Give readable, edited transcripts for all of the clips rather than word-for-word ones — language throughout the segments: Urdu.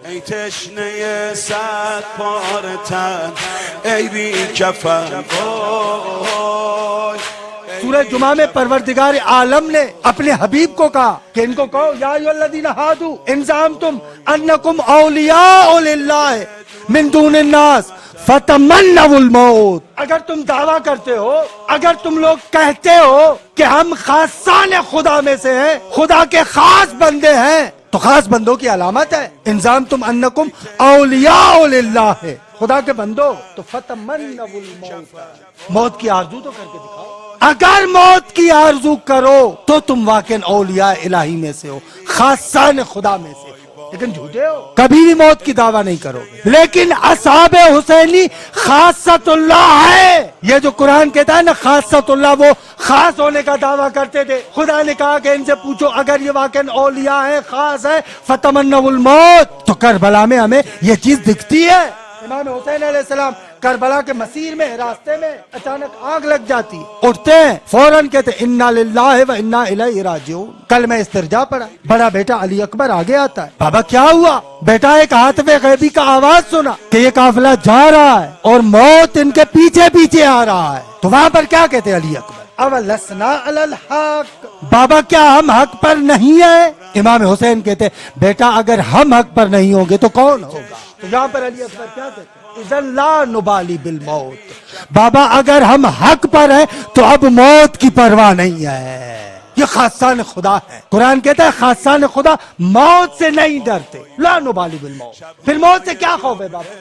ای تشنه صد پاره تن ای بی کفن. سورہ جمعہ میں پروردگار عالم نے اپنے حبیب کو کہا کہ ان کو کہو یا ایھا الذین ھادوا ان زعمتم انکم اولیاء للہ من دون الناس فتمنوا الموت. اگر تم دعویٰ کرتے ہو، اگر تم لوگ کہتے ہو کہ ہم خاصان خدا میں سے ہیں، خدا کے خاص بندے ہیں، تو خاص بندوں کی علامت ہے ان زعمتم انکم اولیاء للہ ہے، خدا کے بندو، تو فتمنوا الموت، موت کی آرزو تو کر کے دکھاؤ. اگر موت کی آرزو کرو تو تم واقعاً اولیاء الہی میں سے ہو، خاصان خدا میں سے ہو، لیکن جھوٹے ہو، کبھی بھی موت کی دعویٰ نہیں کرو گے. لیکن اصحاب حسینی خاصت اللہ ہے. یہ جو قرآن کہتا ہے نا خاصت اللہ، وہ خاص ہونے کا دعویٰ کرتے تھے. خدا نے کہا کہ ان سے پوچھو اگر یہ واقعاً اولیاء ہے، خاص ہے، فتمنوا الموت. تو کربلا میں ہمیں یہ چیز دکھتی ہے. امام حسین علیہ السلام کربلا کے مسیر میں، راستے میں اچانک آگ لگ جاتی، اٹھتے ہیں، فوراً کہتے ہیں انا للہ و انا الیہ راجعون. کل میں استرجاع پڑھا، بڑا بیٹا علی اکبر آگے آتا ہے، بابا کیا ہوا؟ بیٹا ایک ہاتف غیبی کا آواز سنا کہ یہ قافلہ جا رہا ہے اور موت ان کے پیچھے پیچھے آ رہا ہے. تو وہاں پر کیا کہتے ہیں علی اکبر؟ اولسنا علی الحق، بابا کیا ہم حق پر نہیں ہیں؟ امام حسین کہتے ہیں بیٹا اگر ہم حق پر نہیں ہوں گے تو کون ہوگا؟ تو یہاں پر علی اکبر کیا کہتے ہیں؟ اذن لا نبالی بالموت، بابا اگر ہم حق پر ہیں تو اب موت کی پرواہ نہیں ہے. یہ خاصان خدا ہے. قرآن کہتا ہے خاصان خدا موت سے نہیں ڈرتے. لا نبالی بالموت، پھر موت سے کیا خوف ہے بابا؟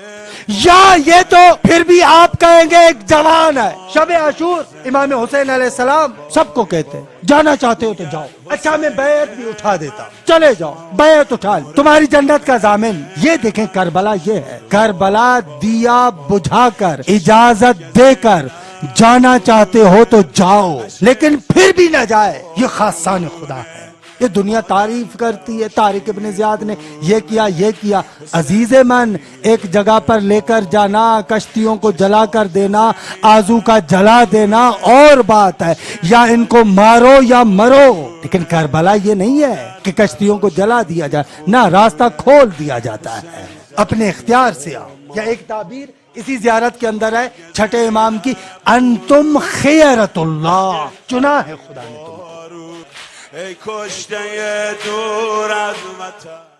یا یہ تو پھر بھی آپ کہیں گے ایک جوان ہے. شب عاشور امام حسین علیہ السلام سب کو کہتے ہیں جانا چاہتے ہو تو جاؤ. اچھا میں بیعت بھی اٹھا دیتا، چلے جاؤ، بیعت اٹھا لی، تمہاری جنت کا ضامن. یہ دیکھیں کربلا یہ ہے، کربلا دیا بجھا کر، اجازت دے کر جانا چاہتے ہو تو جاؤ، لیکن پھر بھی نہ جائے. یہ خاصان خدا ہے. یہ دنیا تعریف کرتی ہے، طارق ابن زیاد نے یہ کیا یہ کیا. عزیز من، ایک جگہ پر لے کر جانا، کشتیوں کو جلا کر دینا، آذو کا جلا دینا اور بات ہے، یا ان کو مارو یا مرو. لیکن کربلا یہ نہیں ہے کہ کشتیوں کو جلا دیا جائے، نہ، راستہ کھول دیا جاتا ہے. اپنے اختیار سے آؤ. یا ایک تعبیر اسی زیارت کے اندر ہے چھٹے امام کی، انتم خیرت اللہ، چنا ہے خدا نے تم کو. ای کشته دور از وطن